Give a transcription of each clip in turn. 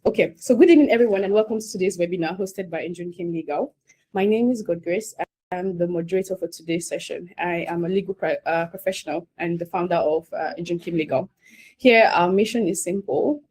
Okay, so good evening, everyone, and welcome to today's webinar hosted by Njunkim Legal. My name is God Grace. I'm the moderator for today's session. I am a legal professional and the founder of Njunkim Legal. Here, our mission is simple.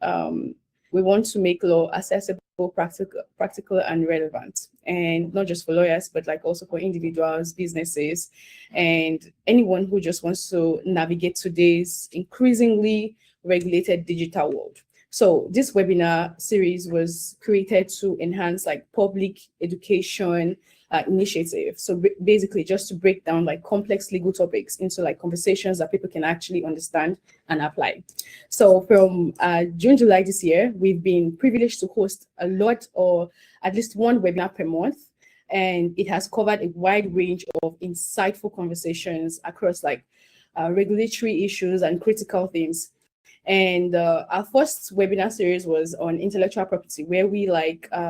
We want to make law accessible, practical, and relevant, and not just for lawyers, but like also for individuals, businesses, and anyone who just wants to navigate today's increasingly regulated digital world. So this webinar series was created to enhance like public education initiative. So basically just to break down like complex legal topics into like conversations that people can actually understand and apply. So from June, July this year, we've been privileged to host a lot or at least one webinar per month. And it has covered a wide range of insightful conversations across like regulatory issues and critical themes. And our first webinar series was on intellectual property, where we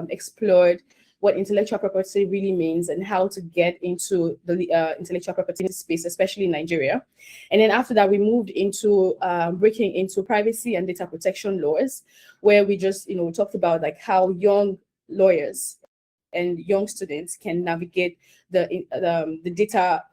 explored what intellectual property really means and how to get into the intellectual property space, especially in Nigeria. And then after that, we moved into breaking into privacy and data protection laws, where we just talked about like how young lawyers and young students can navigate the data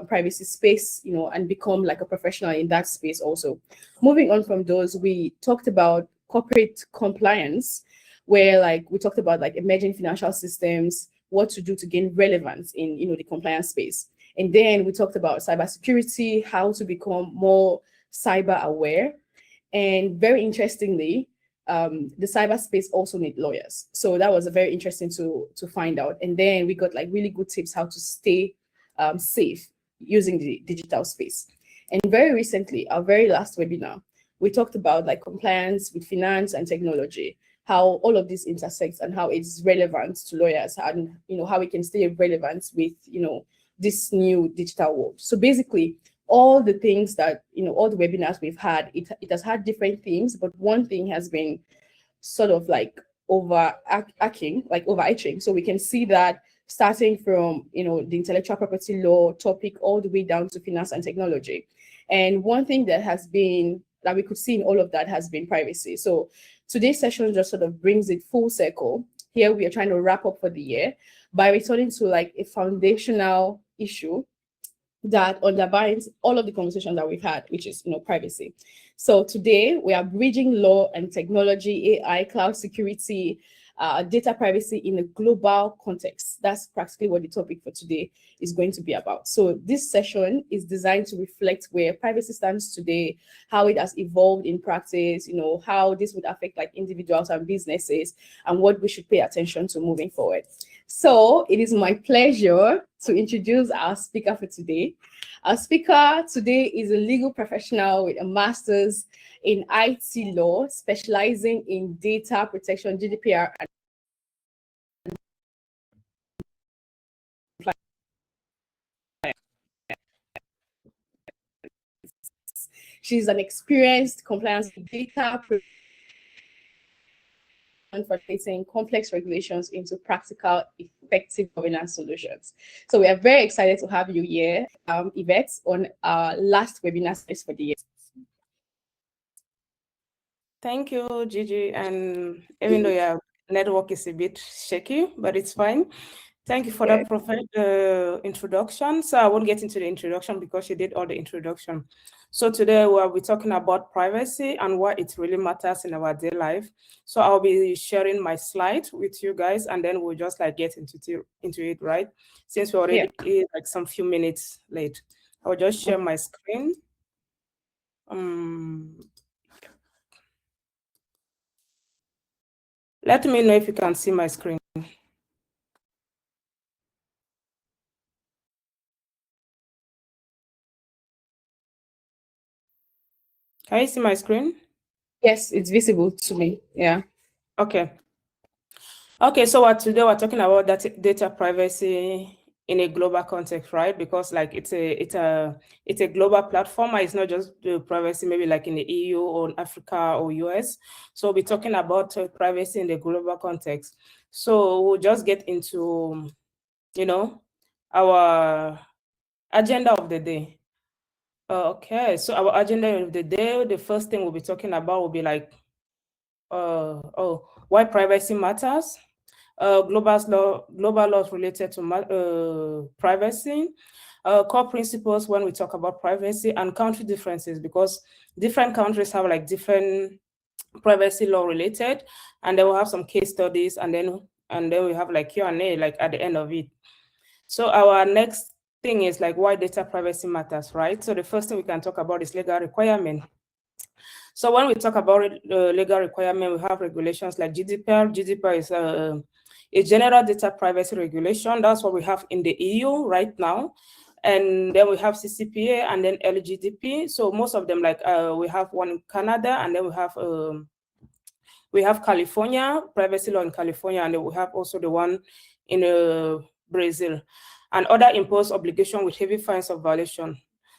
privacy space, and become like a professional in that space also. Moving on from those, we talked about corporate compliance, where like we talked about like emerging financial systems, what to do to gain relevance in the compliance space. And then we talked about cybersecurity, how to become more cyber aware. And very interestingly, the cyberspace also need lawyers. So that was very interesting to find out. And then we got like really good tips how to stay safe using the digital space. And very recently, our very last webinar, we talked about like compliance with finance and technology, how all of this intersects and how it's relevant to lawyers, and how we can stay relevant with this new digital world. So basically, all the things that all the webinars we've had, it has had different themes, but one thing has been sort of like overarching. So we can see that starting from the intellectual property law topic all the way down to finance and technology. And one thing that we could see in all of that has been privacy. So today's session just sort of brings it full circle. Here we are trying to wrap up for the year by returning to like a foundational issue that underlines all of the conversations that we've had, which is privacy. So today we are bridging law and technology, AI, cloud security, data privacy in a global context. That's practically what the topic for today is going to be about. So this session is designed to reflect where privacy stands today, how it has evolved in practice, how this would affect like individuals and businesses, and what we should pay attention to moving forward. So it is my pleasure to introduce our speaker for today. Our speaker today is a legal professional with a master's in IT law, specializing in data protection, GDPR, and she's an experienced compliance data for placing complex regulations into practical, effective governance solutions. So we are very excited to have you here, Yvette, on our last webinar series for the year. Thank you, Gigi. And even though your network is a bit shaky, but it's fine. Thank you for that introduction. So I won't get into the introduction because you did all the introduction. So today we'll be talking about privacy and why it really matters in our daily life. So I'll be sharing my slide with you guys, and then we'll just like get into it, right? Since we're already like some few minutes late. I'll just share my screen. Let me know if you can see my screen. Can you see my screen? Yes, it's visible to me. Yeah. Okay. Okay, so today we're talking about that data privacy in a global context, right? Because like it's a global platform. It's not just the privacy maybe like in the EU or Africa or US. So we'll be talking about privacy in the global context. So we'll just get into our agenda of the day. Okay, so our agenda of the day, the first thing we'll be talking about will be like why privacy matters, global laws related to privacy, core principles when we talk about privacy, and country differences, because different countries have like different privacy law related, and then we'll have some case studies, and then we have like Q&A like at the end of it. So our next thing is like why data privacy matters, right? So the first thing we can talk about is legal requirement. So when we talk about legal requirement, we have regulations like GDPR. GDPR is a general data privacy regulation. That's what we have in the EU right now. And then we have CCPA and then LGDP. So most of them, like we have one in Canada, and then we have California, privacy law in California, and then we have also the one in Brazil, and other imposed obligation with heavy fines of violation.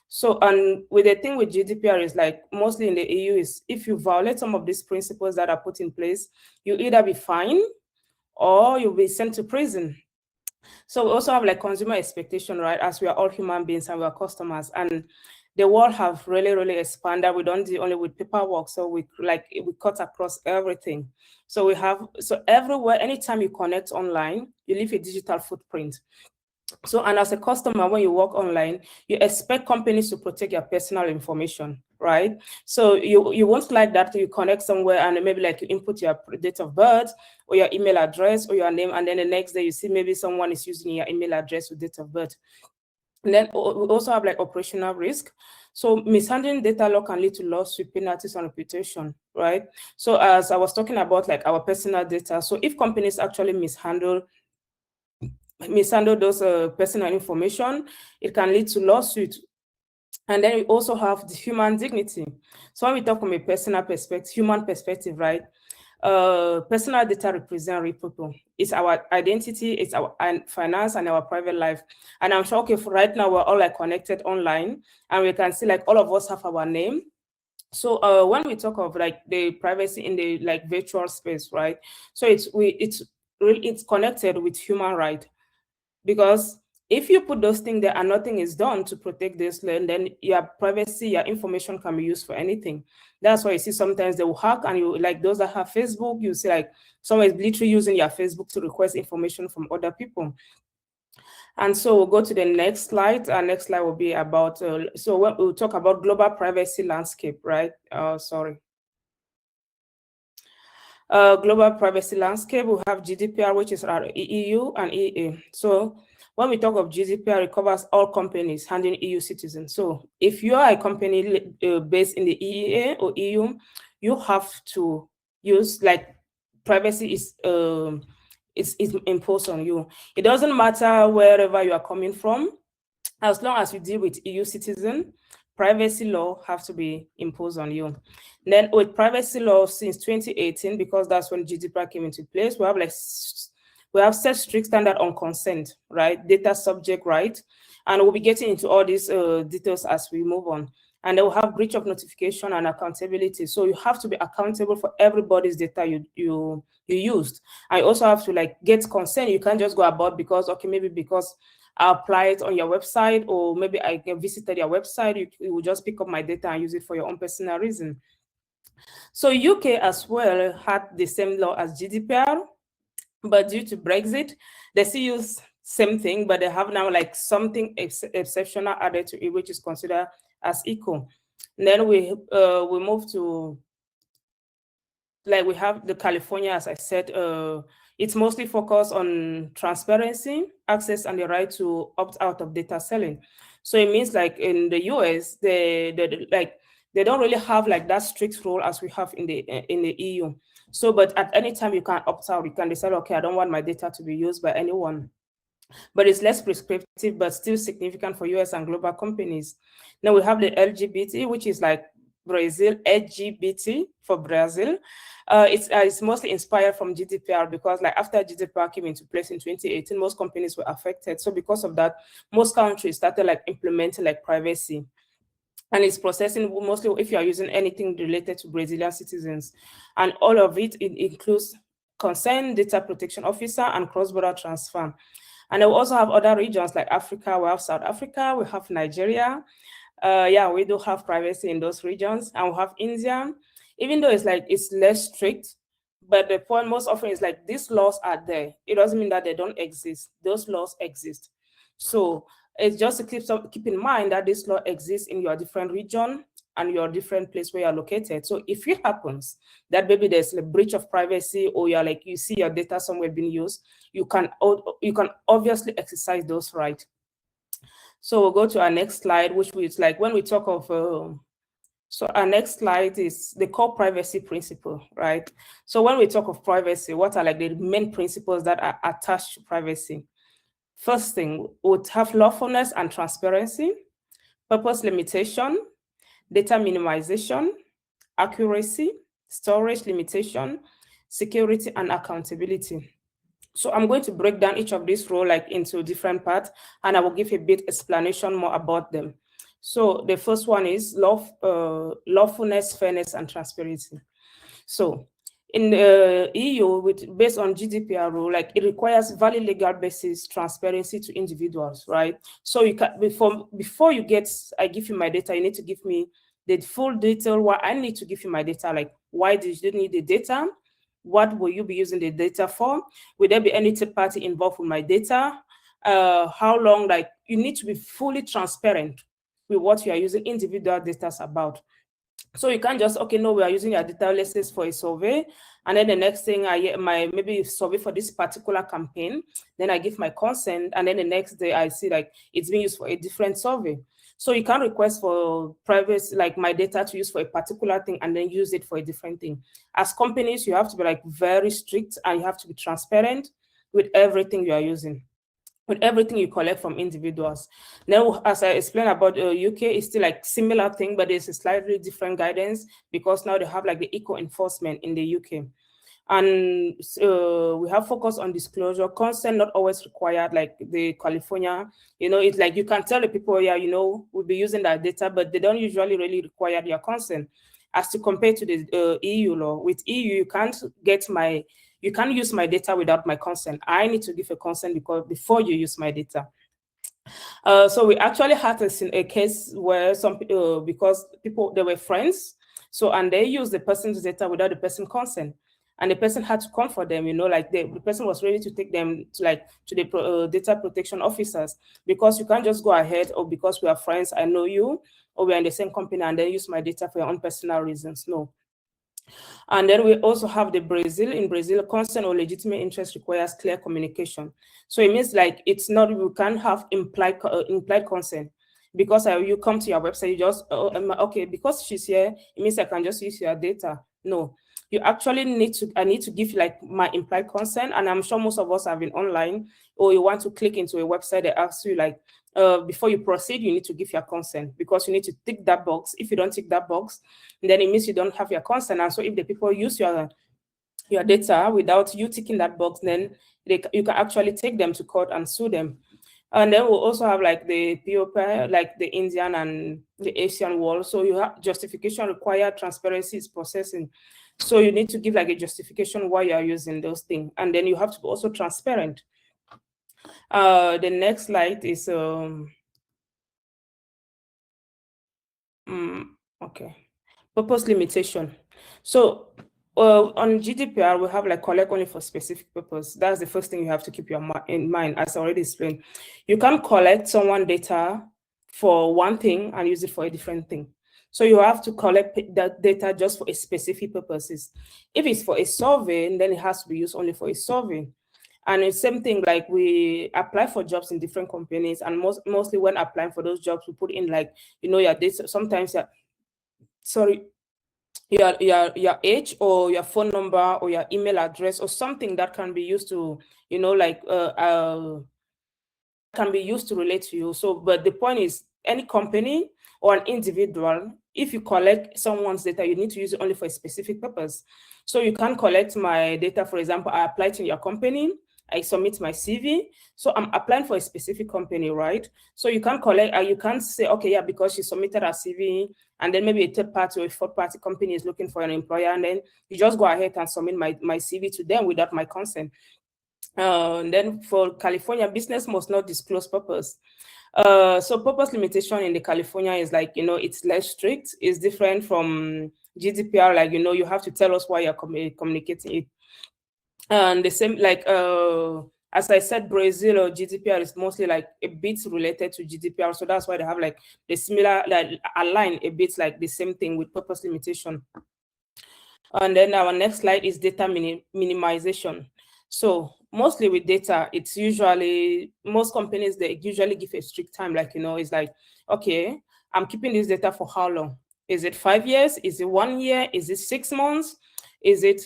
So, and with the thing with GDPR is like mostly in the EU is if you violate some of these principles that are put in place, you either be fined or you'll be sent to prison. So we also have like consumer expectation, right? As we are all human beings and we are customers, and the world have really expanded. We don't deal only with paperwork, so we cut across everything. So everywhere, anytime you connect online, you leave a digital footprint. So, and as a customer, when you work online, you expect companies to protect your personal information, right? So you won't like that you connect somewhere and maybe like you input your date of birth or your email address or your name, and then the next day you see maybe someone is using your email address with date of birth. And then we also have like operational risk. So mishandling data law can lead to lawsuit, penalties, and reputation, right? So as I was talking about like our personal data, so if companies actually mishandle those personal information, it can lead to lawsuit. And then we also have the human dignity. So when we talk from a personal perspective, human perspective, right? Personal data represent real people. It's our identity, it's our finance and our private life. And I'm sure, okay, for right now we're all like connected online, and we can see like all of us have our name. So when we talk of like the privacy in the like virtual space, right? So it's connected with human right. Because if you put those things there and nothing is done to protect this, then your privacy, your information can be used for anything. That's why you see sometimes they will hack, and you like those that have Facebook, you see like someone is literally using your Facebook to request information from other people. And so we'll go to the next slide. Our next slide will be about, so we'll talk about global privacy landscape, right? Sorry. Global privacy landscape, we have GDPR, which is our EU and EA. So when we talk of GDPR, it covers all companies handling EU citizens. So if you are a company based in the EEA or EU, you have to use like privacy is imposed on you. It doesn't matter wherever you are coming from, as long as you deal with EU citizen, privacy law have to be imposed on you. Then with privacy law since 2018, because that's when GDPR came into place, we have set strict standard on consent, right? Data subject right. And we'll be getting into all these details as we move on. And then we'll have breach of notification and accountability. So you have to be accountable for everybody's data you used. I also have to like get consent. You can't just go about because, okay, maybe because I applied on your website, or maybe I visited your website, you will just pick up my data and use it for your own personal reason. So UK as well had the same law as GDPR, but due to Brexit, they still use same thing, but they have now like something exceptional added to it, which is considered as equal. And then we move to, like we have the California, as I said, it's mostly focused on transparency, access, and the right to opt out of data selling. So it means like in the US, they don't really have like that strict rule as we have in the EU. So, but at any time you can opt out, you can decide, okay, I don't want my data to be used by anyone. But it's less prescriptive, but still significant for US and global companies. Now we have the LGBT, which is like Brazil, LGBT for Brazil. It's mostly inspired from GDPR, because like after GDPR came into place in 2018, most companies were affected. So because of that, most countries started like implementing like privacy. And it's processing mostly if you are using anything related to Brazilian citizens. And all of it includes consent, data protection officer, and cross-border transfer. And then we also have other regions like Africa. We have South Africa, we have Nigeria. Yeah, we do have privacy in those regions. And we have India. Even though it's less strict, But the point most often is like these laws are there. It doesn't mean that they don't exist. Those laws exist. So it's just to keep in mind that this law exists in your different region and your different place where you're located. So if it happens that maybe there's a breach of privacy, or you're like, you see your data somewhere being used, you can obviously exercise those rights. So we'll go to our next slide, which is like when we talk of so our next slide is the core privacy principle, right? So when we talk of privacy, what are like the main principles that are attached to privacy? First thing, would have lawfulness and transparency, purpose limitation, data minimization, accuracy, storage limitation, security, and accountability. So I'm going to break down each of these roles like into different parts, and I will give a bit explanation more about them. So the first one is lawfulness, fairness, and transparency. So in the EU, based on GDPR rule, like it requires valid legal basis transparency to individuals, right? So you can before I give you my data, you need to give me the full detail. Why I need to give you my data, like why did you need the data? What will you be using the data for? Will there be any third party involved with my data? How long? Like you need to be fully transparent with what you are using individual data about. So you can't just, okay, no, we are using your data, let's say for a survey. And then the next thing I get maybe survey for this particular campaign, then I give my consent. And then the next day I see like it's being used for a different survey. So you can't request for privacy, like my data to use for a particular thing and then use it for a different thing. As companies, you have to be like very strict and you have to be transparent with everything you are using, with everything you collect from individuals. Now, as I explained about UK, it's still like similar thing, but there's a slightly different guidance because now they have like the eco enforcement in the UK. And we have focus on disclosure, consent not always required, like the California, it's like you can tell the people, yeah, we'll be using that data, but they don't usually really require your consent. As to compare to the EU law, with EU, you can't use my data without my consent. I need to give a consent before you use my data. So we actually had a case where some people, because they were friends, and they used the person's data without the person's consent. And the person had to come for them, like the person was ready to take them to the data protection officers, because you can't just go ahead, or because we are friends, I know you, or we're in the same company, and then use my data for your own personal reasons. No. And then we also have the Brazil. In Brazil, consent or legitimate interest requires clear communication. So it means like it's not, you can't have implied consent. Because you come to your website, you just, okay, because she's here, it means I can just use your data. No, you actually I need to give like my implied consent. And I'm sure most of us have been online, or you want to click into a website that asks you like, before you proceed, you need to give your consent, because you need to tick that box. If you don't tick that box, then it means you don't have your consent. And so if the people use your data without you ticking that box, then you can actually take them to court and sue them. And then we'll also have like the POP, like the Indian and the Asian wall. So you have justification required, transparency is processing. So you need to give like a justification why you are using those things. And then you have to be also transparent. The next slide is okay, purpose limitation. So on GDPR, we have like collect only for specific purpose. That's the first thing you have to keep in mind, as I already explained. You can't collect someone data for one thing and use it for a different thing. So you have to collect that data just for a specific purposes. If it's for a survey, then it has to be used only for a survey. And it's same thing, like we apply for jobs in different companies, and mostly when applying for those jobs, we put in like, your data, sometimes your age or your phone number or your email address or something that can be used to, can be used to relate to you. So, but the point is, any company or an individual, if you collect someone's data, you need to use it only for a specific purpose. So you can't collect my data. For example, I apply to your company, I submit my CV. So I'm applying for a specific company, right? So you can't you can't say, okay, yeah, because she submitted her CV, and then maybe a third party or a fourth party company is looking for an employer, and then you just go ahead and submit my CV to them without my consent. And then for California, business must not disclose purpose. So purpose limitation in the California is like, it's less strict. It's different from GDPR, like, you have to tell us why you're communicating it. And the same, like as I said, Brazil or GDPR is mostly like a bit related to GDPR, so that's why they have like the similar, like align a bit like the same thing with purpose limitation. And then our next slide is data minimization. So mostly with data, it's usually, most companies, they usually give a strict time, like, it's like, okay, I'm keeping this data for how long? Is it 5 years? Is it 1 year? Is it 6 months? Is it,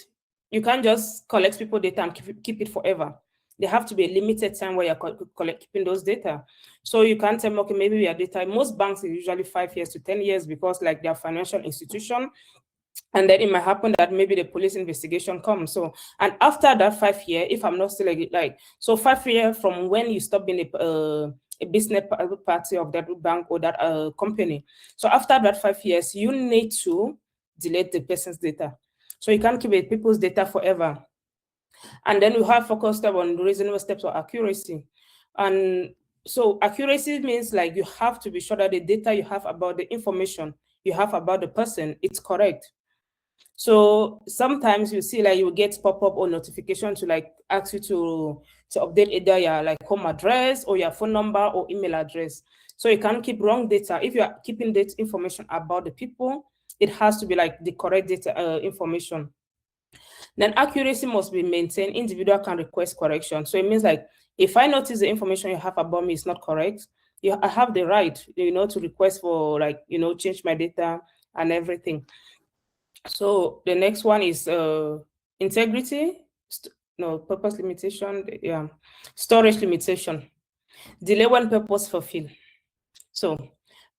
you can't just collect people data and keep it forever. There have to be a limited time where you're keeping those data. So you can't tell me, okay, maybe we are data. Most banks are usually 5 years to 10 years because like they're financial institution. And then it might happen that maybe the police investigation comes. So, and after that 5 year, if I'm not still like, so 5 year from when you stop being a business party of that bank or that company. So after that 5 years, you need to delete the person's data. So you can't keep the people's data forever. And then we have focused on reasonable steps of accuracy. And so accuracy means like you have to be sure that the data you have about the information you have about the person, it's correct. So sometimes you see like you get pop-up or notification to like ask you to update either your like home address or your phone number or email address. So you can't keep wrong data. If you are keeping that information about the people, it has to be like the correct data information. Then accuracy must be maintained. Individual can request correction. So it means like if I notice the information you have about me is not correct, I have the right, to request for like, change my data and everything. So the next one is integrity, purpose limitation, yeah, storage limitation, delay when purpose fulfilled. So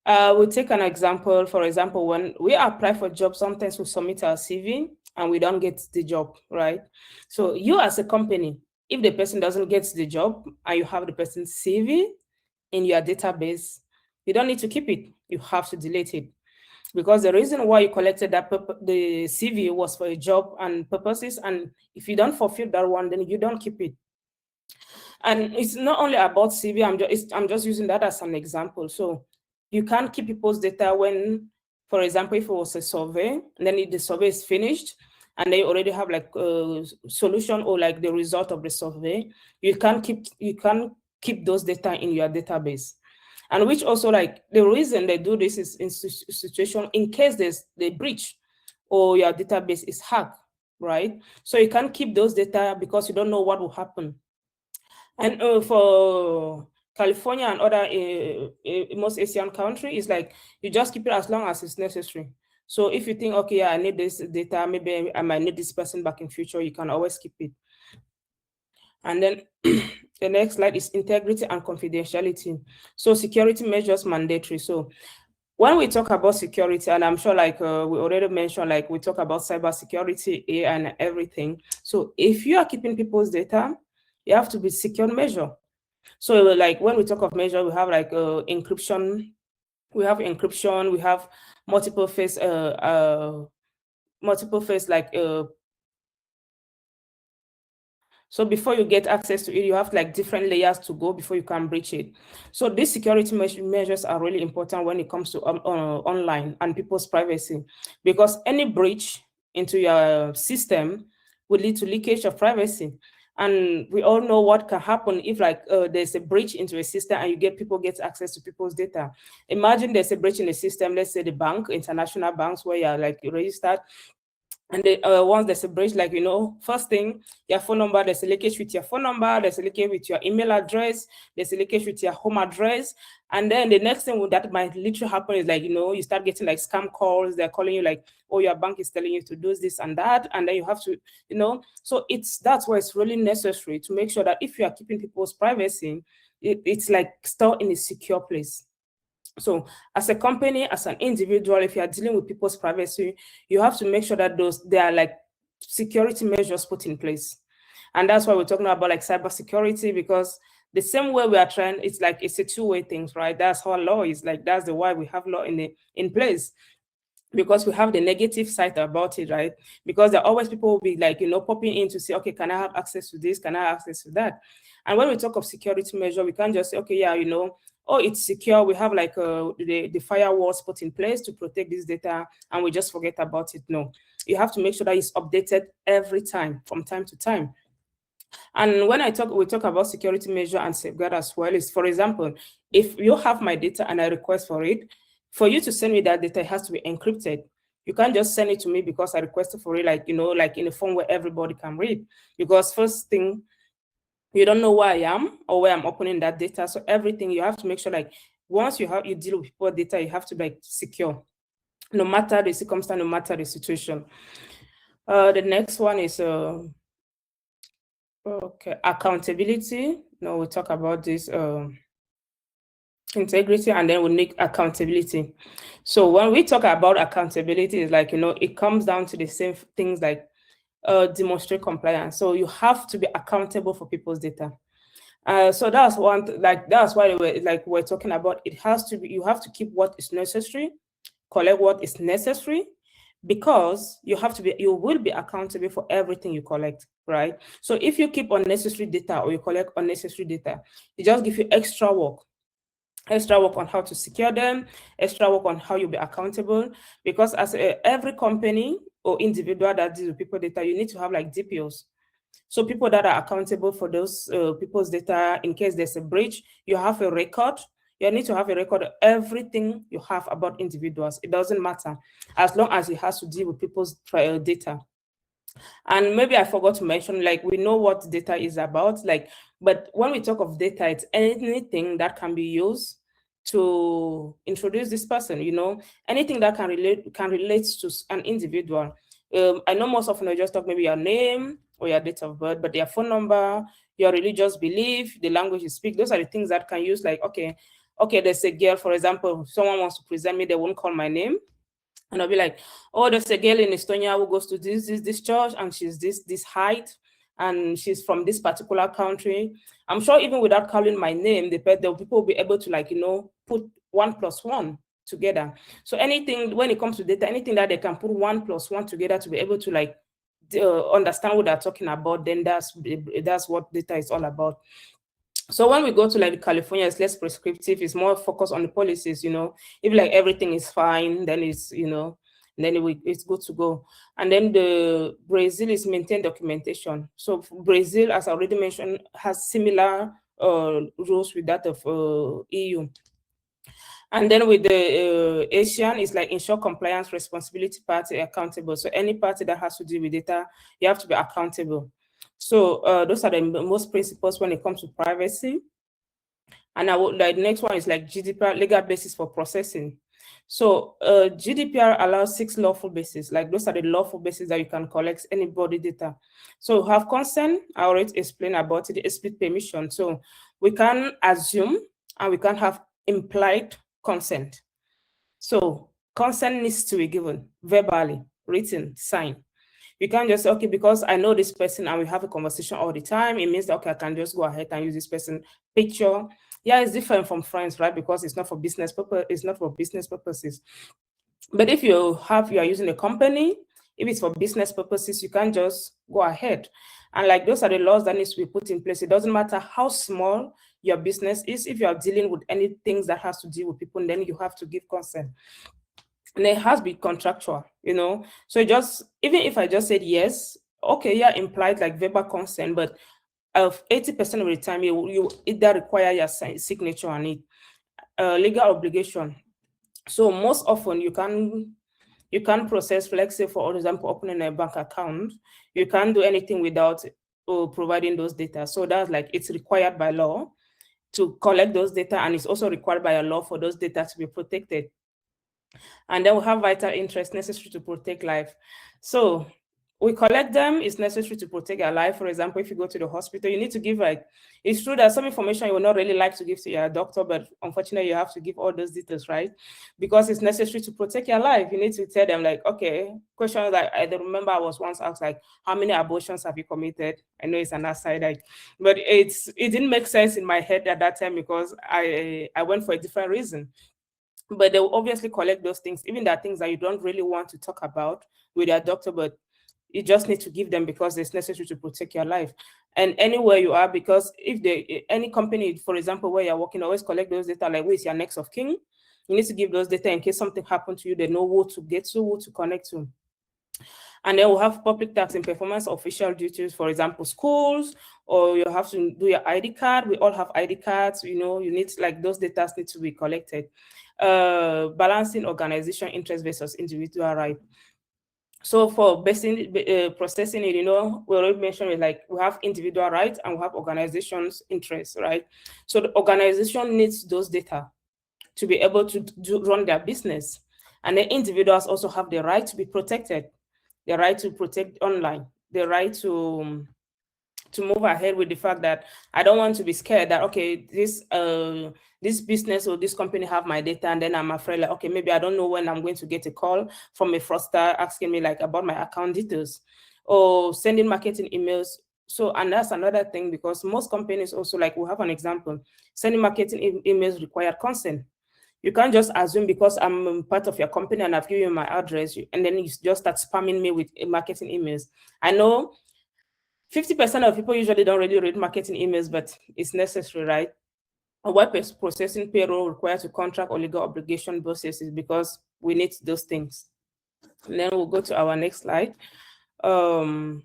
we'll take an example. For example, when we apply for jobs, sometimes we submit our CV and we don't get the job, right? So you as a company, if the person doesn't get the job and you have the person's CV in your database, you don't need to keep it. You have to delete it. Because the reason why you collected the CV was for a job and purposes, and if you don't fulfill that one, then you don't keep it. And it's not only about CV. I'm just using that as an example. So you can't keep people's data when, for example, if it was a survey, and then the survey is finished, and they already have like a solution or like the result of the survey, you can't keep those data in your database. And which also like the reason they do this is in situation in case there's the breach or your database is hacked, right? So you can't keep those data because you don't know what will happen. And for California and other most Asian country, it's like you just keep it as long as it's necessary. So if you think, okay, yeah, I need this data, maybe I might need this person back in future, you can always keep it. And then the next slide is integrity and confidentiality. So security measures mandatory. So when we talk about security, and I'm sure like we already mentioned, like we talk about cybersecurity, AI and everything. So if you are keeping people's data, you have to be secure measure. So like when we talk of measure, we have like encryption, we have multiple phase like so before you get access to it, you have like different layers to go before you can breach it. So these security measures are really important when it comes to online and people's privacy, because any breach into your system will lead to leakage of privacy. And we all know what can happen if like there's a breach into a system and people get access to people's data. Imagine there's a breach in the system, let's say the bank, international banks where you're like registered. And once there's a breach, like, first thing, your phone number, there's a leakage with your phone number, there's a leakage with your email address, there's a leakage with your home address. And then the next thing that might literally happen is like, you start getting like scam calls. They're calling you like, oh, your bank is telling you to do this and that. And then you have to, so that's why it's really necessary to make sure that if you are keeping people's privacy, it's like stored in a secure place. So as a company, as an individual, if you are dealing with people's privacy, you have to make sure that there are like security measures put in place. And that's why we're talking about like cybersecurity, because the same way we are trying, it's like it's a two-way thing, right? That's how law is. Like that's the why we have law in place. Because we have the negative side about it, right? Because there are always people will be like, popping in to say, okay, can I have access to this? Can I have access to that? And when we talk of security measure, we can't just say, okay, yeah, oh, it's secure. We have like the firewalls put in place to protect this data and we just forget about it. No, you have to make sure that it's updated every time, from time to time. And when we talk about security measure and safeguard as well, is, for example, if you have my data and I request for it, for you to send me that data, it has to be encrypted. You can't just send it to me because I requested for it, like, like in a form where everybody can read. Because first thing, you don't know where I am or where I'm opening that data. So everything, you have to make sure, like, once you deal with people data, you have to be secure, no matter the circumstance, no matter the situation. The next one is okay, accountability. Now we'll talk about this integrity, and then we'll need accountability. So when we talk about accountability, it's like, it comes down to the same things, like demonstrate compliance. So you have to be accountable for people's data. So that's that's why we're talking about, it has to be, you have to keep what is necessary, collect what is necessary, because you will be accountable for everything you collect, right? So if you keep unnecessary data or you collect unnecessary data, it just gives you extra work on how to secure them, extra work on how you'll be accountable, because as every company or individual that deals with people data, you need to have like DPOs. So people that are accountable for those people's data, in case there's a breach, you have a record. You need to have a record of everything you have about individuals. It doesn't matter, as long as it has to deal with people's data. And maybe I forgot to mention, like, we know what data is about, like, but when we talk of data, it's anything that can be used to introduce this person, anything that can relate to an individual. I know most often I just talk maybe your name or your date of birth, but their phone number, your religious belief, the language you speak, those are the things that can use, like, okay, there's a girl, for example, someone wants to present me, they won't call my name. And I'll be like, oh, there's a girl in Estonia who goes to this church, and she's this height, and she's from this particular country. I'm sure even without calling my name, the people will be able to, like, put 1 + 1 together. So anything, when it comes to data, anything that they can put 1 + 1 together to be able to, like, understand what they're talking about, then that's what data is all about. So when we go to, like, California, it's less prescriptive, it's more focused on the policies, if like everything is fine, then it's, it's good to go. And then the Brazil is maintain documentation. So Brazil, as I already mentioned, has similar rules with that of EU. And then with the Asian, it's like ensure compliance, responsibility, party accountable. So any party that has to deal with data, you have to be accountable. So those are the most principles when it comes to privacy. And the next one is like GDPR, legal basis for processing. So GDPR allows 6 lawful bases. Like, those are the lawful bases that you can collect anybody data. So have consent, I already explained about it, the explicit permission. So we can assume and we can have implied consent. So consent needs to be given verbally, written, signed. You can't just say, okay, because I know this person and we have a conversation all the time, it means that, okay, I can just go ahead and use this person picture. Yeah, it's different from friends, right? Because it's not for business purpose, it's not for business purposes. But if you are using a company, if it's for business purposes, you can't just go ahead. And like, those are the laws that needs to be put in place. It doesn't matter how small your business is, if you are dealing with any things that has to do with people, then you have to give consent. And it has to be contractual, So even if I just said yes, okay, yeah, implied like verbal consent, but of 80% of the time, you either require your signature on it. Legal obligation. So most often you can process, let's say, for example, opening a bank account, you can't do anything without providing those data. So that's like, it's required by law to collect those data, and it's also required by a law for those data to be protected. And then we have vital interest necessary to protect life. So we collect them, it's necessary to protect your life. For example, if you go to the hospital, you need to give, like, it's true that some information you will not really like to give to your doctor, but unfortunately you have to give all those details, right? Because it's necessary to protect your life. You need to tell them, like, okay, questions like, I remember I was once asked, like, how many abortions have you committed? I know it's an aside, like, but it didn't make sense in my head at that time because I went for a different reason. But they will obviously collect those things, even the things that you don't really want to talk about with your doctor, but you just need to give them because it's necessary to protect your life. And anywhere you are, because if any company, for example, where you're working, always collect those data, like, who is your next of kin? You need to give those data in case something happened to you, they know who to get to, who to connect to. And then we'll have public task and performance official duties, for example, schools, or you have to do your ID card. We all have ID cards, you know, you need, like, those data need to be collected. Balancing organization interest versus individual right. So for processing it, you know, we already mentioned it, like we have individual rights and we have organizations' interests, right? So the organization needs those data to be able to run their business. And the individuals also have the right to be protected, the right to protect online, the right to move ahead with the fact that I don't want to be scared that, okay, this business or this company have my data, and then I'm afraid, like, okay, maybe I don't know when I'm going to get a call from a fraudster asking me, like, about my account details, or sending marketing emails. So, and that's another thing, because most companies also, like, we have an example, sending marketing emails require consent. You can't just assume because I'm part of your company and I've given you my address, and then you just start spamming me with marketing emails. I know 50% of people usually don't really read marketing emails, but it's necessary, right? Why processing payroll requires a contract or legal obligation basis is because we need those things. And then we'll go to our next slide. So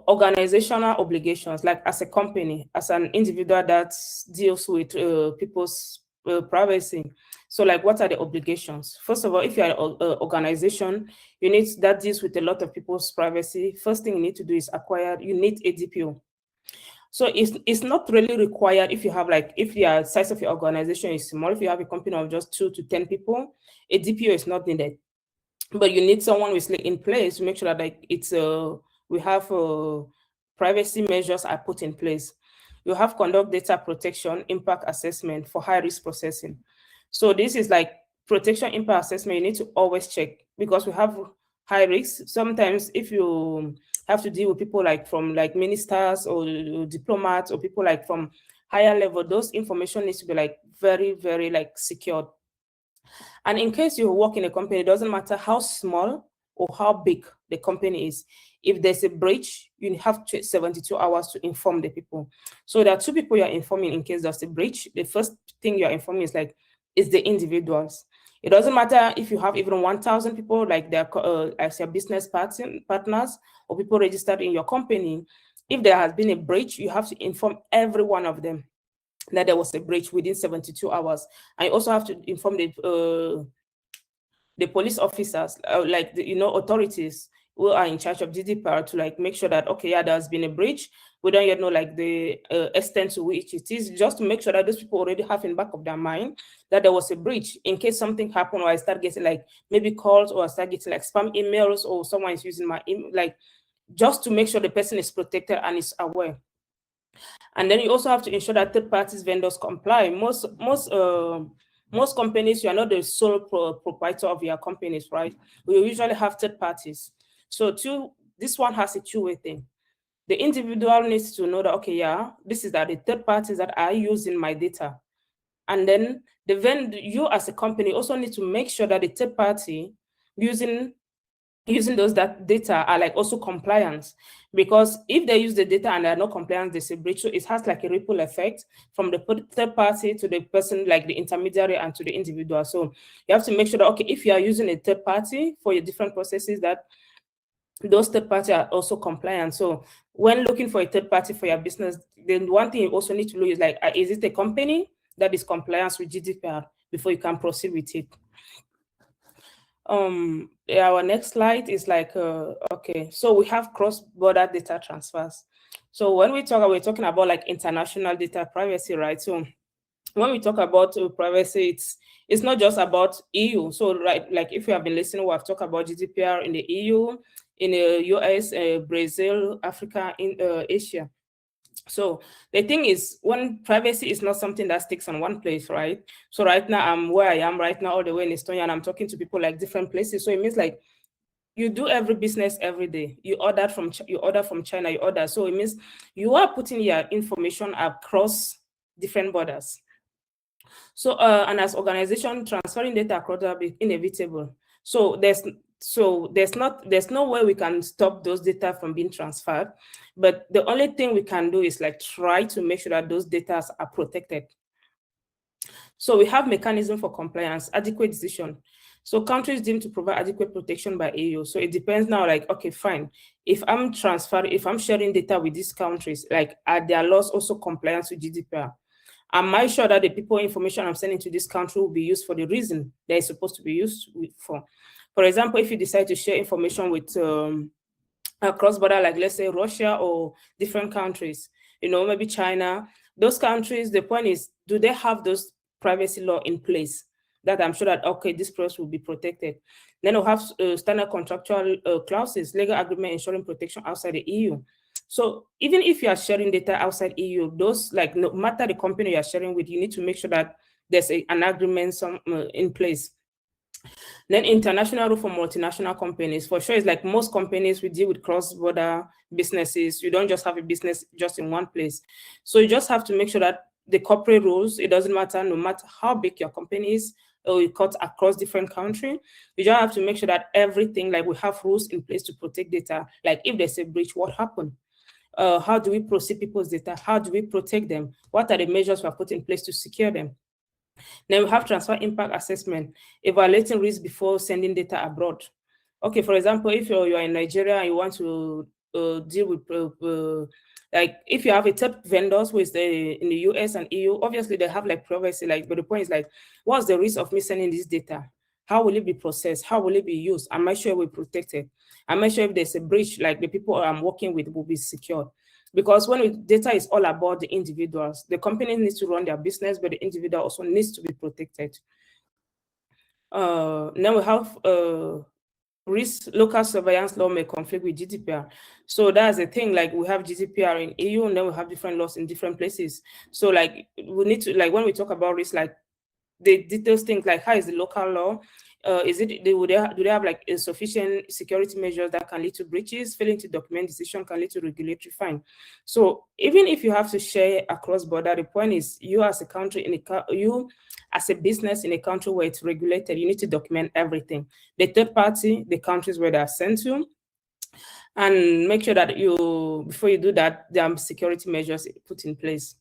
organizational obligations, like as a company, as an individual that deals with people's privacy. So, like, what are the obligations? First of all, if you're an organization, you need that deals with a lot of people's privacy. First thing you need to do is you need a DPO. So it's not really required if you have, like, if the size of your organization is small, if you have a company of just 2 to 10 people, a DPO is not needed. But you need someone with in place to make sure that, like, it's we have privacy measures are put in place. You have conduct data protection impact assessment for high risk processing. So this is like protection impact assessment. You need to always check, because we have high risks. Sometimes if you have to deal with people like from like ministers or diplomats or people like from higher level, those information needs to be like very, very like secured. And in case you work in a company, it doesn't matter how small or how big the company is. If there's a breach, you have 72 hours to inform the people. So there are 2 people you're informing in case there's a breach. The first thing you're informing is the individuals. It doesn't matter if you have even 1,000 people, like they're as your business partners or people registered in your company. If there has been a breach, you have to inform every one of them that there was a breach within 72 hours. I also have to inform the police officers, like the, authorities who are in charge of GDPR, to like make sure that, okay, yeah, there's been a breach. We don't yet know like the extent to which it is, just to make sure that those people already have in back of their mind that there was a breach in case something happened, or I start getting like maybe calls, or I start getting like spam emails, or someone is using my email, like just to make sure the person is protected and is aware. And then you also have to ensure that third parties vendors comply. Most companies, you are not the sole proprietor of your companies, right? We usually have third parties. So this one has a two-way thing. The individual needs to know that, okay, yeah, this is that the third parties that are using my data. And then you as a company also need to make sure that the third party using those data are like also compliant, because if they use the data and they are not compliant, there's a breach. So it has like a ripple effect from the third party to the person, like the intermediary, and to the individual. So you have to make sure that, okay, if you are using a third party for your different processes, that those third parties are also compliant. So when looking for a third party for your business, then one thing you also need to look is like, is it a company that is compliant with GDPR before you can proceed with it? Our next slide is like, okay, so we have cross-border data transfers. So when we're talking about like international data privacy, right? So when we talk about privacy, it's not just about EU. So right, like if you have been listening, we have talked about GDPR in the EU, in the US, Brazil, Africa, in Asia. So the thing is, when privacy is not something that sticks on one place, right? So right now, I'm where I am right now, all the way in Estonia, and I'm talking to people like different places. So it means like you do every business every day. You order from China, you order. So it means you are putting your information across different borders. So and as organization, transferring data across will be inevitable. So there's no way we can stop those data from being transferred, but the only thing we can do is like try to make sure that those data are protected. So we have mechanism for compliance, adequate decision. So countries deemed to provide adequate protection by EU. So it depends now, like, okay, fine. If I'm sharing data with these countries, like, are their laws also compliant with GDPR? Am I sure that the people information I'm sending to this country will be used for the reason they're supposed to be used for? For example, if you decide to share information with across border, like let's say Russia or different countries, maybe China, those countries, the point is, do they have those privacy law in place that I'm sure that, okay, this process will be protected? Then we'll have standard contractual clauses, legal agreement ensuring protection outside the EU. So even if you are sharing data outside EU, those, like, no matter the company you are sharing with, you need to make sure that there's an agreement in place. Then international rule for multinational companies, for sure, it's like most companies, we deal with cross-border businesses. You don't just have a business just in one place. So you just have to make sure that the corporate rules, it doesn't matter, no matter how big your company is, or you cut across different countries, you just have to make sure that everything, like, we have rules in place to protect data. Like, if there's a breach, what happened? How do we proceed people's data? How do we protect them? What are the measures we have put in place to secure them? Then we have transfer impact assessment, evaluating risk before sending data abroad. Okay, for example, if you're in Nigeria and you want to deal with, like, if you have a top vendors who is in the US and EU, obviously they have like privacy, like, but the point is, like, what's the risk of me sending this data? How will it be processed? How will it be used? Am I sure we're protected? Am I sure if there's a breach, like, the people I'm working with will be secured? Because when data is all about the individuals, the company needs to run their business, but the individual also needs to be protected. Now we have risk local surveillance law may conflict with GDPR. So that's the thing, like, we have GDPR in EU, and then we have different laws in different places. So, like, we need to, like, when we talk about risk, like, the details things, like, how is the local law? Do they have like sufficient security measures that can lead to breaches? Failing to document decision can lead to regulatory fine. So even if you have to share across border, the point is, you as a country you as a business in a country where it's regulated, you need to document everything. The third party, the countries where they are sent to, and make sure that before you do that, there are security measures put in place.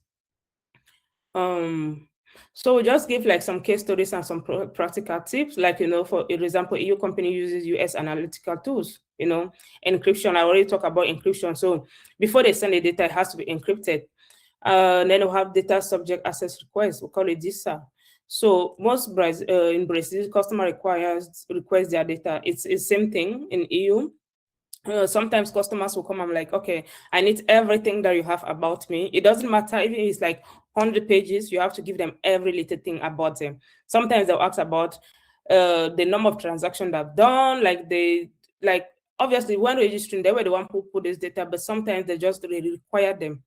So we just give like some case studies and some practical tips, like, for example, EU company uses US analytical tools, encryption. I already talked about encryption. So before they send the data, it has to be encrypted. Then we have data subject access requests, we call it DISA. So most in Brazil, customer request their data. It's the same thing in EU. Sometimes customers will come and like, okay, I need everything that you have about me. It doesn't matter if it's like 100 pages, you have to give them every little thing about them. Sometimes they'll ask about the number of transactions they've done, like obviously when registering, they were the one who put this data, but sometimes they just really require them.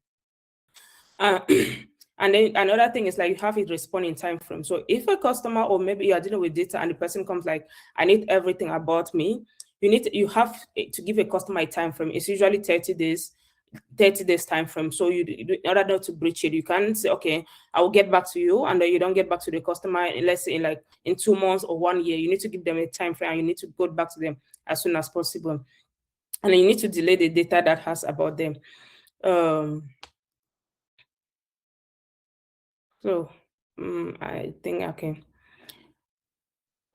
And then another thing is, like, you have it responding time frame. So if a customer, or maybe you are dealing with data and the person comes like, I need everything about me, you have to give a customer a time frame. It's usually 30 days time frame. So in order not to breach it, you can say, okay, I will get back to you, and then you don't get back to the customer, let's say in 2 months or 1 year. You need to give them a time frame, and you need to go back to them as soon as possible. And then you need to delay the data that has about them. I think, okay.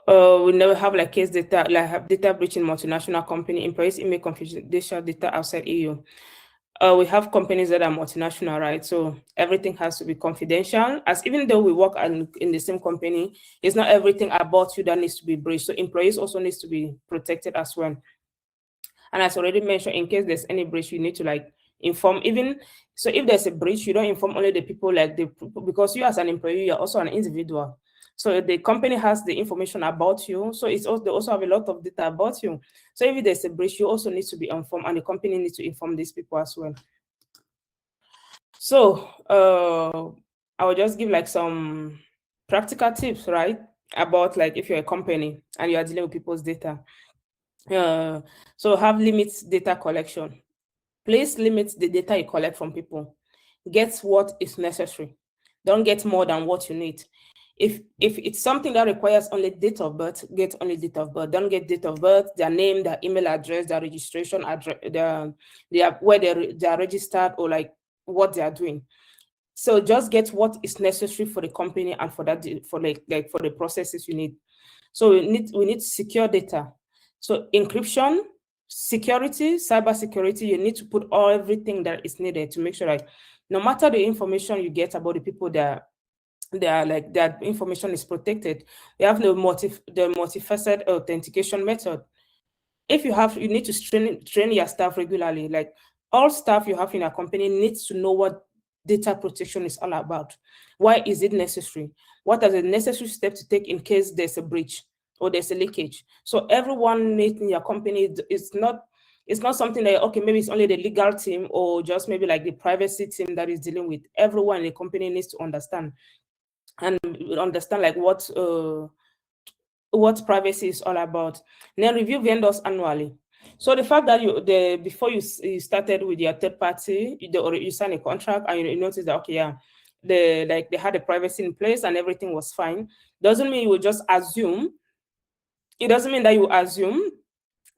We never have like case data, like have data breach in multinational company, employees email confidential data outside EU. We have companies that are multinational, right? So everything has to be confidential. As even though we work in the same company, it's not everything about you that needs to be breached. So employees also needs to be protected as well. And as already mentioned, in case there's any breach, you need to like inform. Even so, if there's a breach, you don't inform only the people, like because you as an employee, you're also an individual. So the company has the information about you. So they also have a lot of data about you. So if there's a breach, you also need to be informed, and the company needs to inform these people as well. So I will just give like some practical tips, right? About like if you're a company and you are dealing with people's data. So have limits data collection. Please limit the data you collect from people. Get what is necessary. Don't get more than what you need. If it's something that requires only date of birth, get only date of birth. Don't get date of birth, their name, their email address, their registration address, where they are registered, or like what they are doing. So just get what is necessary for the company and for that, for the processes you need. So we need secure data. So encryption, security, cyber security, you need to put everything that is needed to make sure that no matter the information you get about the people that information is protected. We have the multifaceted authentication method. If you need to train your staff regularly. Like all staff you have in a company needs to know what data protection is all about. Why is it necessary? What are the necessary steps to take in case there's a breach or there's a leakage? So everyone in your company it's not something that, okay, maybe it's only the legal team or just maybe like the privacy team that is dealing with. Everyone in the company needs to understand and understand like what privacy is all about. And then review vendors annually. So the fact that before you started with your third party, you sign a contract and you notice that, okay, yeah, they had a privacy in place and everything was fine, doesn't mean you will just assume. It doesn't mean that you assume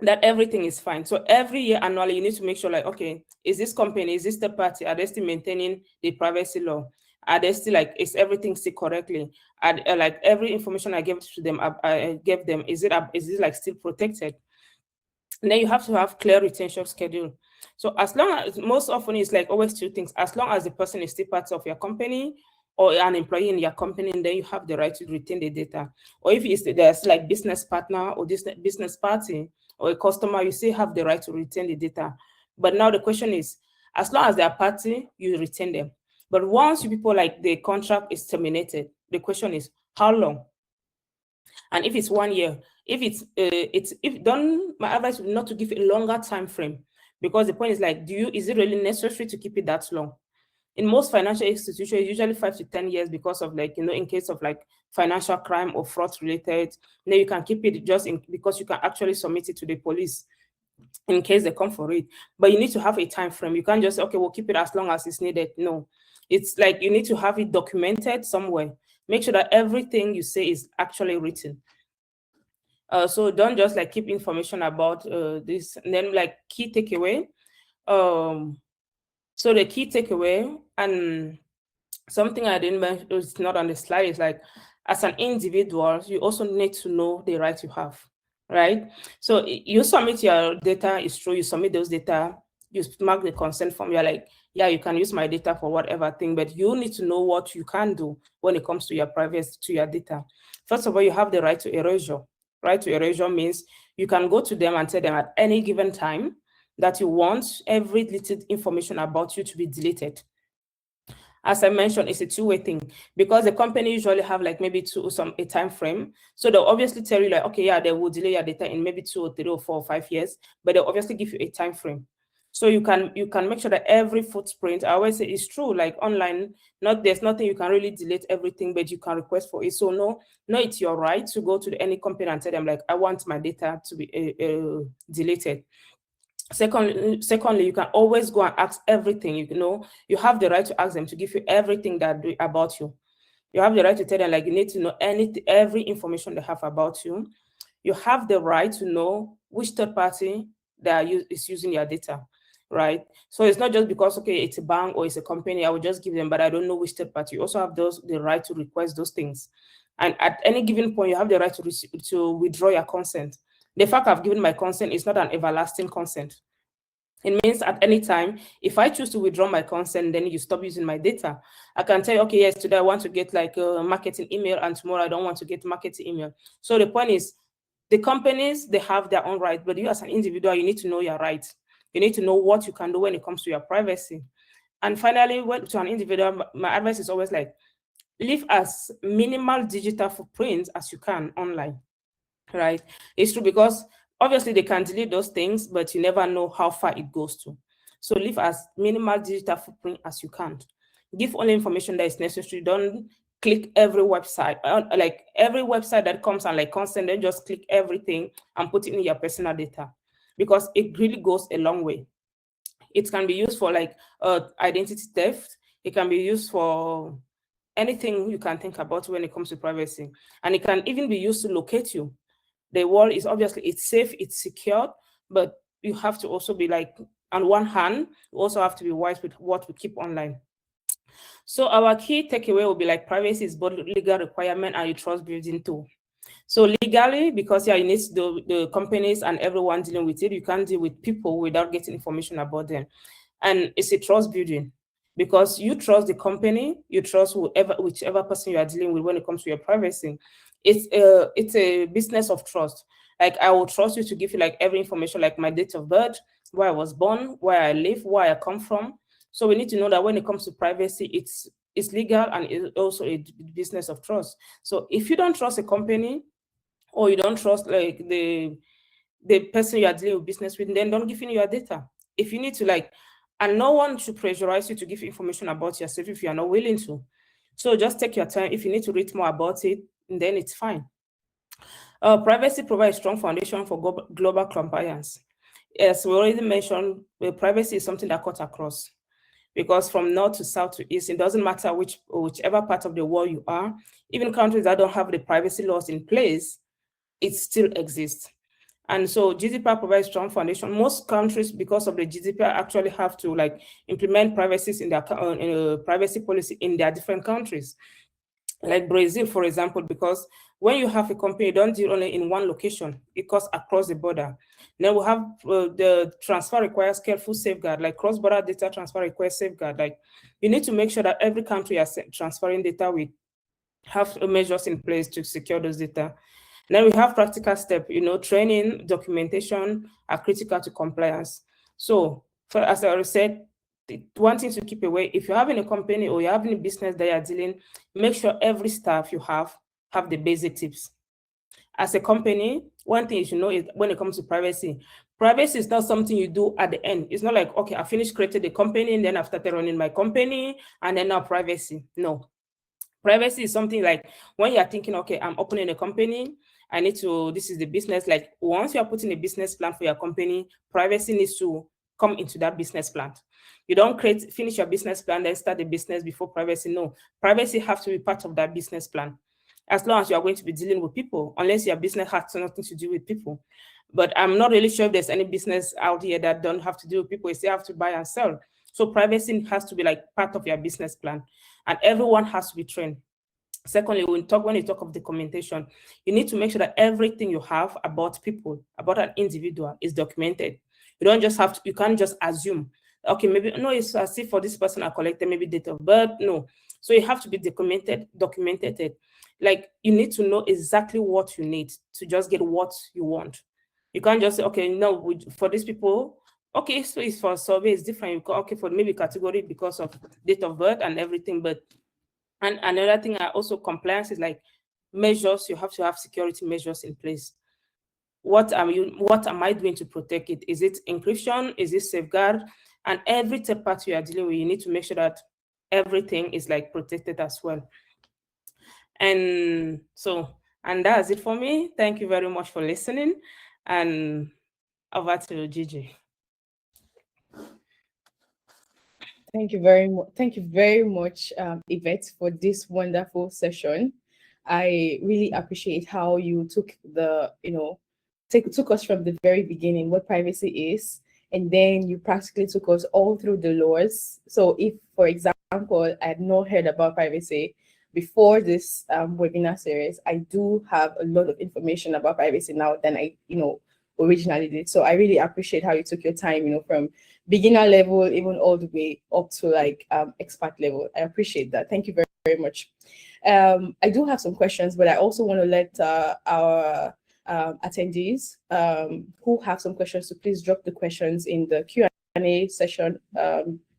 that everything is fine. So every year annually, you need to make sure like, okay, is this company, is this third party, are they still maintaining the privacy law? Are they still like, is everything still correctly? Like every information I gave to them, I gave them, is it like still protected? And then you have to have clear retention schedule. So as long as, most often it's like always two things, as long as the person is still part of your company or an employee in your company, and then you have the right to retain the data. Or if there's like business partner or this business party or a customer, you still have the right to retain the data. But now the question is, as long as they're party, you retain them. But once you people like the contract is terminated, the question is how long? And if it's 1 year, my advice would not to give a longer time frame, because the point is like, is it really necessary to keep it that long? In most financial institutions, usually 5 to 10 years, because of like, in case of like financial crime or fraud related, then you can keep it just because you can actually submit it to the police in case they come for it. But you need to have a time frame. You can't just say, okay, we'll keep it as long as it's needed. No, it's like you need to have it documented somewhere. Make sure that everything you say is actually written. So don't just like keep information about this. And then like key takeaway. So the key takeaway, and something I didn't mention, it's not on the slide, is like, as an individual, you also need to know the rights you have, right? So you submit your data, it's true, you submit those data, you mark the consent form, you're like, yeah, you can use my data for whatever thing, but you need to know what you can do when it comes to your privacy, to your data. First of all, you have the right to erasure. Right to erasure means you can go to them and tell them at any given time that you want every little information about you to be deleted. As I mentioned, it's a two-way thing, because the company usually have like maybe a time frame. So they'll obviously tell you like, okay, yeah, they will delete your data in maybe 2 or 3 or 4 or 5 years, but they'll obviously give you a time frame. So you can make sure that every footprint, I always say it's true, like online, there's nothing you can really delete everything, but you can request for it. So no, it's your right to go to any company and tell them like, I want my data to be deleted. Secondly, you can always go and ask everything. You have the right to ask them to give you everything about you. You have the right to tell them like, you need to know every information they have about you. You have the right to know which third party is using your data, right? So it's not just because, okay, it's a bank or it's a company, I will just give them, but I don't know which third party. You also have the right to request those things. And at any given point, you have the right to withdraw your consent. The fact I've given my consent is not an everlasting consent. It means at any time, if I choose to withdraw my consent, then you stop using my data. I can tell you, okay, yes, today I want to get like a marketing email, and tomorrow I don't want to get marketing email. So the point is, the companies, they have their own rights, but you as an individual, you need to know your rights. You need to know what you can do when it comes to your privacy. And finally, to an individual, my advice is always like, leave as minimal digital footprints as you can online, right? It's true, because obviously they can delete those things, but you never know how far it goes to. So leave as minimal digital footprint as you can. Give only information that is necessary. Don't click every website, like every website that comes and like consent, then just click everything and put it in your personal data, because it really goes a long way. It can be used for like identity theft. It can be used for anything you can think about when it comes to privacy. And it can even be used to locate you. The world is obviously, it's safe, it's secure, but you have to also be like, on one hand, you also have to be wise with what we keep online. So our key takeaway will be like, privacy is both legal requirement and a trust building tool. So legally, because you need the companies and everyone dealing with it, you can't deal with people without getting information about them. And it's a trust building, because you trust the company, you trust whichever person you are dealing with when it comes to your privacy. It's a business of trust. Like, I will trust you to give you like every information, like my date of birth, where I was born, where I live, where I come from. So we need to know that when it comes to privacy, it's legal and it's also a business of trust. So if you don't trust a company, or you don't trust like the person you are dealing with business with, then don't give in your data. If you need to, like, and no one should pressurize you to give information about yourself if you are not willing to. So just take your time. If you need to read more about it, then it's fine. Privacy provides strong foundation for global compliance. As we already mentioned, privacy is something that cuts across, because from north to south to east, it doesn't matter whichever part of the world you are, even countries that don't have the privacy laws in place, it still exists. And so GDPR provides strong foundation. Most countries, because of the GDPR, actually have to like implement privacy in their privacy policy in their different countries. Like Brazil, for example, because when you have a company, you don't deal only in one location, it goes across the border. Then we have the transfer requires careful safeguard, like cross-border data transfer requires safeguard. Like, you need to make sure that every country is transferring data, we have measures in place to secure those data. Then we have practical steps, training, documentation are critical to compliance. So, as I already said, one thing to keep away, if you're having a company or you're having a business that you're dealing, make sure every staff you have the basic tips. As a company, one thing you should know is when it comes to privacy is not something you do at the end. It's not like, okay, I finished creating the company and then I've started running my company and then now privacy. No. Privacy is something like when you're thinking, okay, I'm opening a company, this is the business. Like, once you're putting a business plan for your company, privacy needs to come into that business plan. You don't finish your business plan, then start the business before privacy. No, privacy has to be part of that business plan. As long as you are going to be dealing with people, unless your business has nothing to do with people. But I'm not really sure if there's any business out here that don't have to do with people. You still have to buy and sell. So privacy has to be like part of your business plan, and everyone has to be trained. Secondly, when you talk of documentation, you need to make sure that everything you have about people, about an individual, is documented. You don't just you can't just assume, okay, maybe, no, it's as if for this person I collected maybe date of birth. No. So you have to be documented. Like, you need to know exactly what you need to just get what you want. You can't just say, okay, no, for these people, okay, so it's for survey, it's different. Okay, for maybe category because of date of birth and everything. But and another thing, also compliance is like measures. You have to have security measures in place. What am I doing to protect it? Is it encryption? Is it safeguard? And every third party you are dealing with, you need to make sure that everything is like protected as well. And that's it for me. Thank you very much for listening. And over to Gigi. Thank you very much. Thank you very much, Yvette, for this wonderful session. I really appreciate how you took took us from the very beginning, what privacy is, and then you practically took us all through the laws. So if, for example, I had not heard about privacy before this webinar series, I do have a lot of information about privacy now than I, originally did. So I really appreciate how you took your time, from beginner level, even all the way up to like expert level. I appreciate that. Thank you very, very much. I do have some questions, but I also want to let our attendees who have some questions to please drop the questions in the Q&A session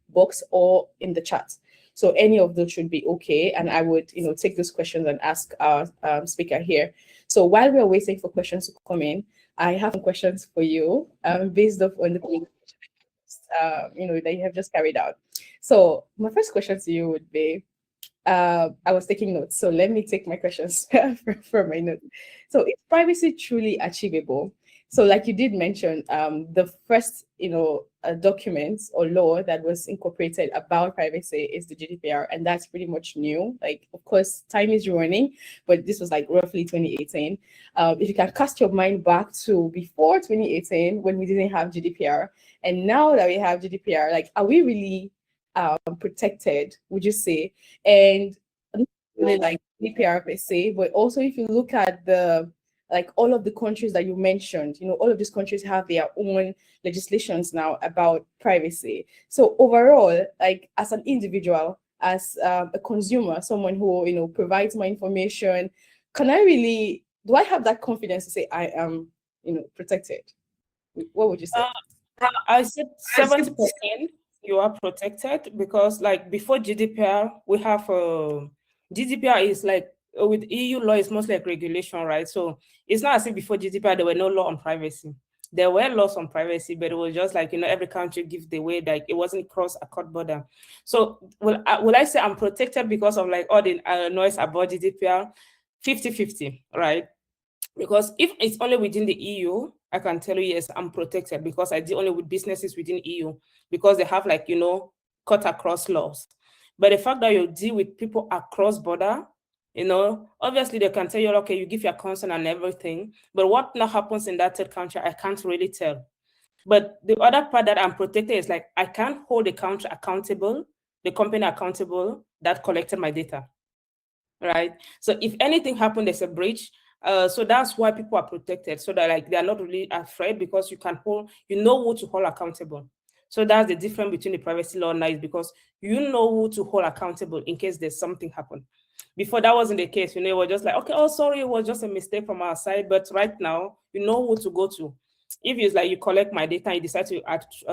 box or in the chat. So any of those should be okay. And I would, take those questions and ask our speaker here. So while we're waiting for questions to come in, I have some questions for you based off on the that you have just carried out. So my first question to you would be, I was taking notes, so let me take my questions from my notes. So is privacy truly achievable? So like you did mention, the first, documents or law that was incorporated about privacy is the GDPR, and that's pretty much new. Like, of course, time is running, but this was like roughly 2018. If you can cast your mind back to before 2018 when we didn't have GDPR, and now that we have GDPR, like, are we really protected, would you say? And really like GDPR per se, but also if you look at the like all of the countries that you mentioned, all of these countries have their own legislations now about privacy. So overall, like as an individual, as a consumer, someone who provides my information, do I have that confidence to say I am protected? What would you say? I said 70% you are protected, because like before GDPR, we have GDPR is like with EU law, it's mostly like regulation, right? So it's not as if before GDPR there were no law on privacy. There were laws on privacy, but it was just like, every country gives the way, like it wasn't cross a court border. So will I say I'm protected because of like all the noise about GDPR? 50-50, right? Because if it's only within the EU, I can tell you, yes, I'm protected because I deal only with businesses within EU, because they have like, cut across laws. But the fact that you deal with people across border, obviously they can tell you, okay, you give your consent and everything, but what now happens in that third country, I can't really tell. But the other part that I'm protected is like, I can't hold the country accountable, the company accountable that collected my data, right? So if anything happened, there's a breach. So that's why people are protected, so that like they're not really afraid, because you know who to hold accountable. So that's the difference between the privacy law now, is because you know who to hold accountable in case there's something happen. Before that wasn't the case, it was just like, okay, oh sorry, it was just a mistake from our side. But right now, you know who to go to. If it's like you collect my data and you decide to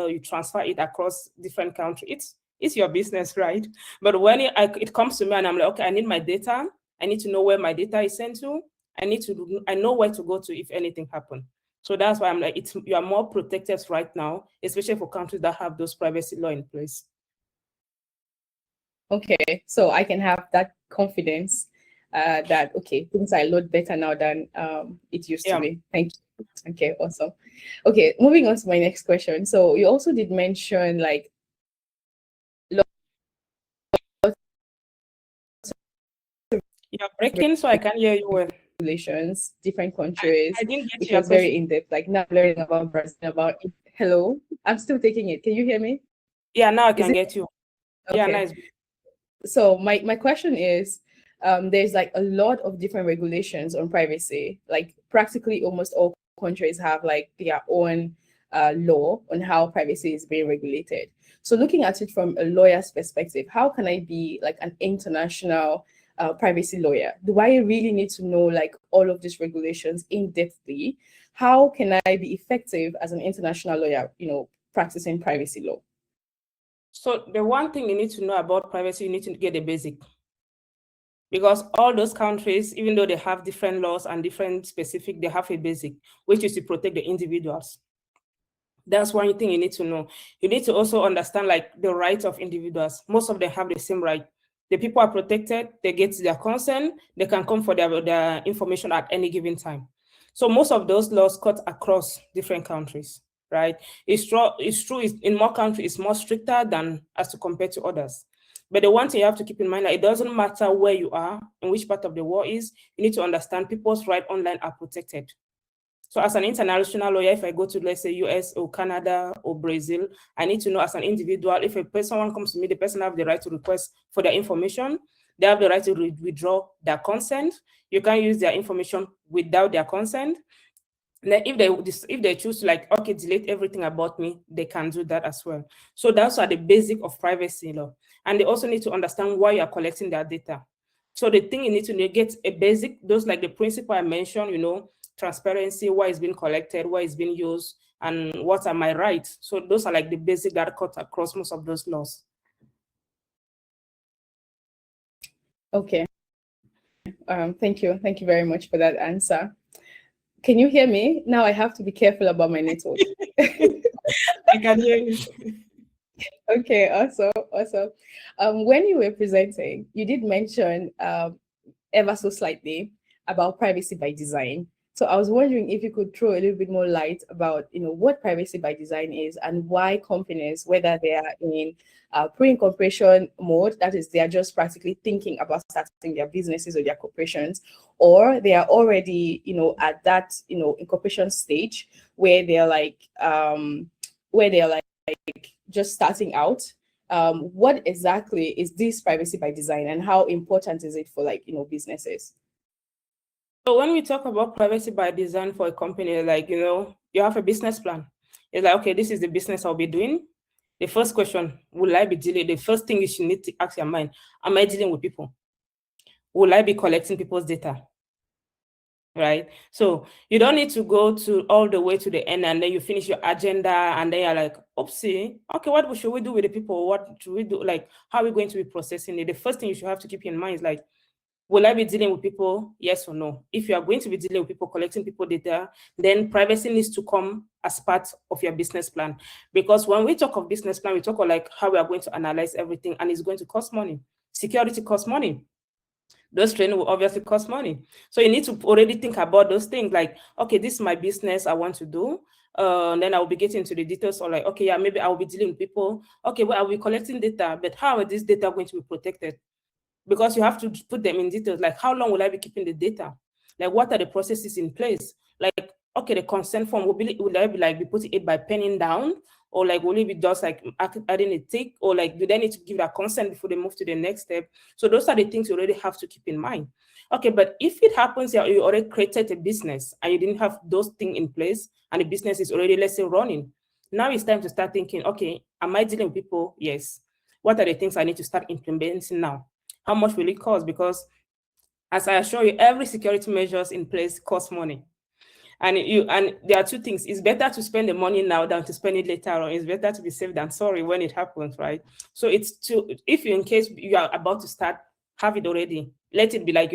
you transfer it across different countries, it's your business, right? But when it comes to me and I'm like, okay, I need my data, I need to know where my data is sent to, I know where to go to if anything happens. So that's why I'm like, you are more protected right now, especially for countries that have those privacy law in place. Okay, so I can have that confidence that, okay, things are a lot better now than it used to be. Thank you. Okay, awesome. Okay, moving on to my next question. So you also did mention like you're breaking, so I can't hear you well. Regulations, different countries. I didn't get it your was very in-depth, like now learning about Brazil, hello, I'm still taking it. Can you hear me? Yeah, now I can get you. Okay. Yeah, nice. So my question is, there's like a lot of different regulations on privacy. Like practically almost all countries have like their own law on how privacy is being regulated. So looking at it from a lawyer's perspective, how can I be like an international privacy lawyer? Do I really need to know like all of these regulations in depthly? How can I be effective as an international lawyer, practicing privacy law? So the one thing you need to know about privacy, you need to get the basic. Because all those countries, even though they have different laws and different specific, they have a basic, which is to protect the individuals. That's one thing you need to know. You need to also understand like the rights of individuals. Most of them have the same right. The people are protected, they get their consent, they can come for their information at any given time. So most of those laws cut across different countries, right? It's true in more countries, it's more stricter than as to compare to others. But the one thing you have to keep in mind, that it doesn't matter where you are, in which part of the world is, you need to understand people's rights online are protected. So as an international lawyer, if I go to, let's say, US or Canada or Brazil, I need to know as an individual, if someone comes to me, the person have the right to request for their information. They have the right to withdraw their consent. You can't use their information without their consent. And then if they choose to like, okay, delete everything about me, they can do that as well. So that's the basic of privacy law. And they also need to understand why you are collecting their data. So the thing you need to get a basic, those like the principle I mentioned, transparency, why it's being collected, why it's being used, and what are my rights. So those are like the basic that cut across most of those laws. Okay. Thank you. Thank you very much for that answer. Can you hear me? Now I have to be careful about my network. I can hear you. Okay, awesome. When you were presenting, you did mention ever so slightly about privacy by design. So I was wondering if you could throw a little bit more light about, what privacy by design is and why companies, whether they are in pre-incorporation mode, that is, they are just practically thinking about starting their businesses or their corporations, or they are already, at that, incorporation stage where they're like, just starting out. what exactly is this privacy by design, and how important is it for businesses? So when we talk about privacy by design for a company, you have a business plan. It's like, okay, this is the business I'll be doing. The first question, will I be dealing? The first thing you should need to ask your mind, am I dealing with people? Will I be collecting people's data? Right? So you don't need to go to all the way to the end and then you finish your agenda and then you're like, oopsie, okay, what should we do with the people? What should we do? Like, how are we going to be processing it? The first thing you should have to keep in mind is like, will I be dealing with people? Yes or no? If you are going to be dealing with people, collecting people data, then privacy needs to come as part of your business plan. Because when we talk of business plan, we talk of like how we are going to analyze everything, and it's going to cost money. Security costs money. Those training will obviously cost money. So you need to already think about those things like, okay, this is my business I want to do. Then I will be getting into the details or like, okay, yeah, maybe I will be dealing with people. Okay, well, I will be collecting data, but how are this data going to be protected? Because you have to put them in details, like how long will I be keeping the data? Like what are the processes in place? Like, okay, the consent form, will I be like be putting it by penning down? Or like will it be just like adding a tick? Or like do they need to give that consent before they move to the next step? So those are the things you already have to keep in mind. Okay, but if it happens that you already created a business and you didn't have those things in place and the business is already, let's say, running, now it's time to start thinking, okay, am I dealing with people? Yes. What are the things I need to start implementing now? How much will it cost? Because as I assure you, every security measures in place costs money. And there are two things. It's better to spend the money now than to spend it later on. It's better to be safe than sorry when it happens, right? So if you, in case you are about to start, have it already. Let it be like,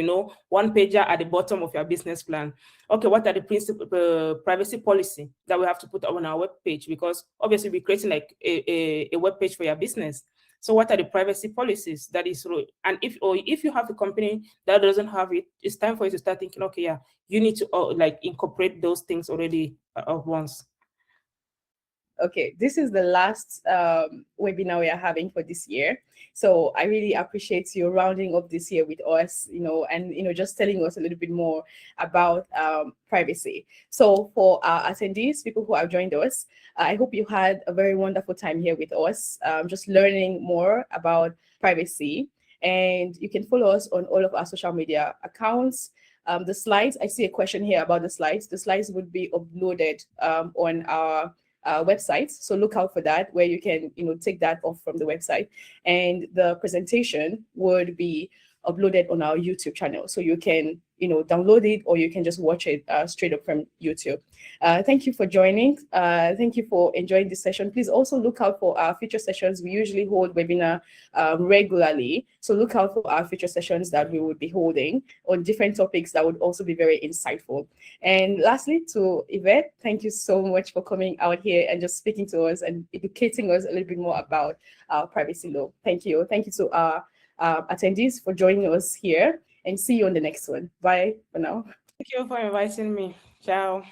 one pager at the bottom of your business plan. Okay, what are the privacy policy that we have to put on our web page? Because obviously we're creating like a web page for your business. So what are the privacy policies that is, and if you have a company that doesn't have it, it's time for you to start thinking, okay, yeah, you need to like incorporate those things already at once. Okay, this is the last webinar we are having for this year. So I really appreciate you rounding up this year with us, and, just telling us a little bit more about privacy. So for our attendees, people who have joined us, I hope you had a very wonderful time here with us, just learning more about privacy. And you can follow us on all of our social media accounts. The slides, I see a question here about the slides. The slides would be uploaded on our website, so look out for that, where you can take that off from the website, and the presentation would be uploaded on our YouTube channel, so you can download it, or you can just watch it straight up from YouTube. Thank you for joining. Thank you for enjoying this session. Please also look out for our future sessions. We usually hold webinar regularly, so look out for our future sessions that we would be holding on different topics that would also be very insightful. And lastly, to Yvette, thank you so much for coming out here and just speaking to us and educating us a little bit more about privacy law. Thank you. Thank you to our attendees for joining us here, and see you on the next one. Bye for now. Thank you for inviting me. Ciao.